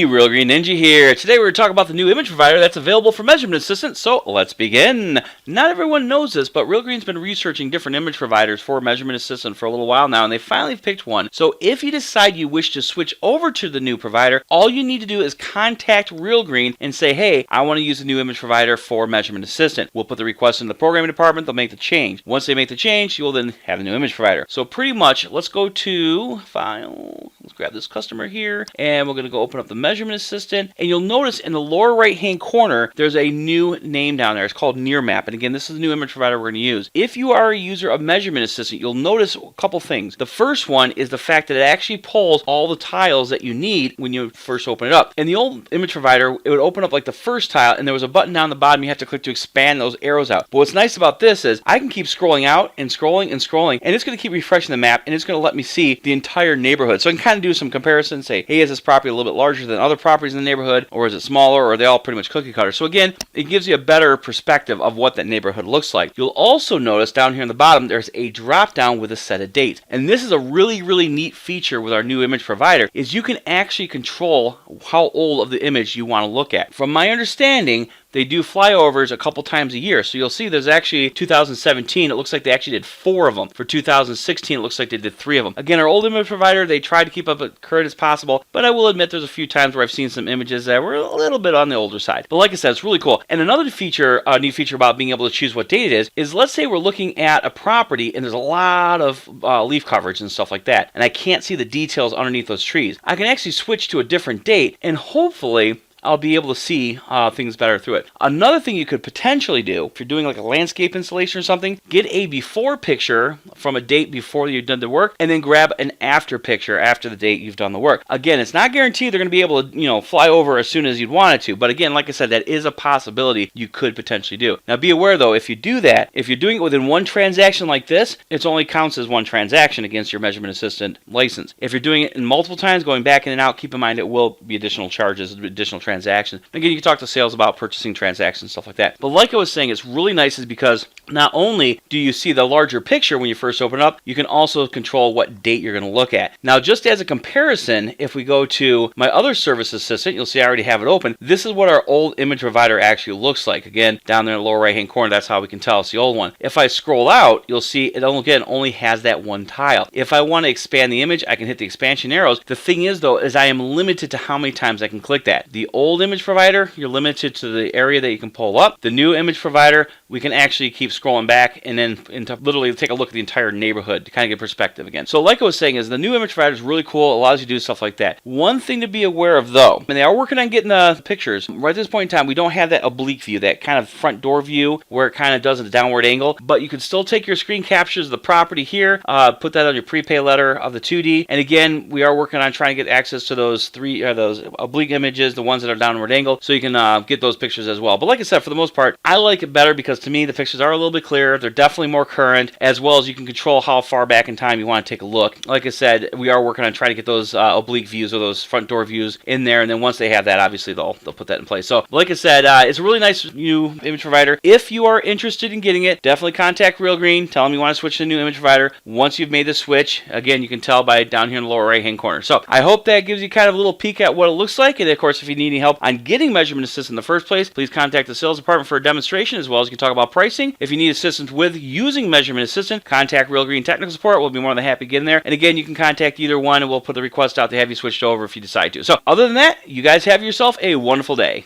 Hey, Real Green Ninja here. Today we're talking about the new image provider that's available for Measurement Assistant, so let's begin. Not everyone knows this, but Real Green's been researching different image providers for Measurement Assistant for a little while now, and they finally picked one. So if you decide you wish to switch over to the new provider, all you need to do is contact Real Green and say, hey, I want to use a new image provider for Measurement Assistant. We'll put the request in the programming department, they'll make the change. Once they make the change, you will then have a new image provider. So pretty much, let's go to File, let's grab this customer here, and we're going to go open up the Measurement Assistant, and you'll notice in the lower right hand corner there's a new name down there. It's called Nearmap, and again, this is the new image provider we're going to use. If you are a user of Measurement Assistant, you'll notice a couple things. The first one is the fact that it actually pulls all the tiles that you need when you first open it up. In the old image provider, it would open up like the first tile, and there was a button down the bottom you have to click to expand those arrows out. But what's nice about this is I can keep scrolling out and scrolling and scrolling, and it's going to keep refreshing the map, and it's going to let me see the entire neighborhood. So I can kind of do some comparisons, say, hey, is this property a little bit larger than other properties in the neighborhood, or is it smaller, or are they all pretty much cookie cutter? So again, it gives you a better perspective of what that neighborhood looks like. You'll also notice down here in the bottom there's a drop down with a set of dates, and this is a really neat feature with our new image provider, is you can actually control how old of the image you want to look at. From my understanding, they do flyovers a couple times a year. So you'll see there's actually 2017, it looks like they actually did 4 of them. For 2016, it looks like they did 3 of them. Again, our old image provider, they tried to keep up as current as possible, but I will admit there's a few times where I've seen some images that were a little bit on the older side. But like I said, it's really cool. And another feature, neat feature about being able to choose what date it is let's say we're looking at a property and there's a lot of leaf coverage and stuff like that, and I can't see the details underneath those trees. I can actually switch to a different date, and hopefully I'll be able to see things better through it. Another thing you could potentially do, if you're doing like a landscape installation or something, get a before picture from a date before you've done the work, and then grab an after picture after the date you've done the work. Again, it's not guaranteed they're going to be able to, fly over as soon as you'd want it to, but again, like I said, that is a possibility you could potentially do. Now be aware though, if you do that, if you're doing it within one transaction like this, it only counts as one transaction against your Measurement Assistant license. If you're doing it in multiple times, going back in and out, keep in mind it will be additional charges, additional transactions. Again, you can talk to sales about purchasing transactions, stuff like that. But like I was saying, it's really nice is because not only do you see the larger picture when you first open it up, you can also control what date you're going to look at. Now, just as a comparison, if we go to my other service assistant, you'll see I already have it open. This is what our old image provider actually looks like. Again, down there in the lower right hand corner, that's how we can tell it's the old one. If I scroll out, you'll see it again only has that one tile. If I want to expand the image, I can hit the expansion arrows. The thing is though, is I am limited to how many times I can click that. The old image provider, you're limited to the area that you can pull up. The new image provider, we can actually keep scrolling back and then literally take a look at the entire neighborhood to kind of get perspective again. So like I was saying, is the new image provider is really cool, allows you to do stuff like that. One thing to be aware of though, and they are working on getting the pictures, right at this point in time, we don't have that oblique view, that kind of front door view where it kind of does a downward angle, but you can still take your screen captures of the property here, put that on your prepay letter of the 2D, and again, we are working on trying to get access to those those oblique images, the ones that are downward angle, so you can get those pictures as well. But like I said, for the most part, I like it better because to me, the pictures are a little bit clearer. They're definitely more current, as well as you can control how far back in time you want to take a look. Like I said, we are working on trying to get those oblique views or those front door views in there, and then once they have that, obviously they'll put that in place. So like I said, it's a really nice new image provider. If you are interested in getting it, definitely contact Real Green. Tell them you want to switch to a new image provider. Once you've made the switch, again, you can tell by down here in the lower right hand corner. So I hope that gives you kind of a little peek at what it looks like, and of course, if you need any help on getting Measurement Assistant in the first place, please contact the sales department for a demonstration, as well as you can talk about pricing. If you need assistance with using Measurement Assistant, contact Real Green Technical Support. We'll be more than happy to get in there. And again, you can contact either one, and we'll put the request out to have you switched over if you decide to. So other than that, you guys have yourself a wonderful day.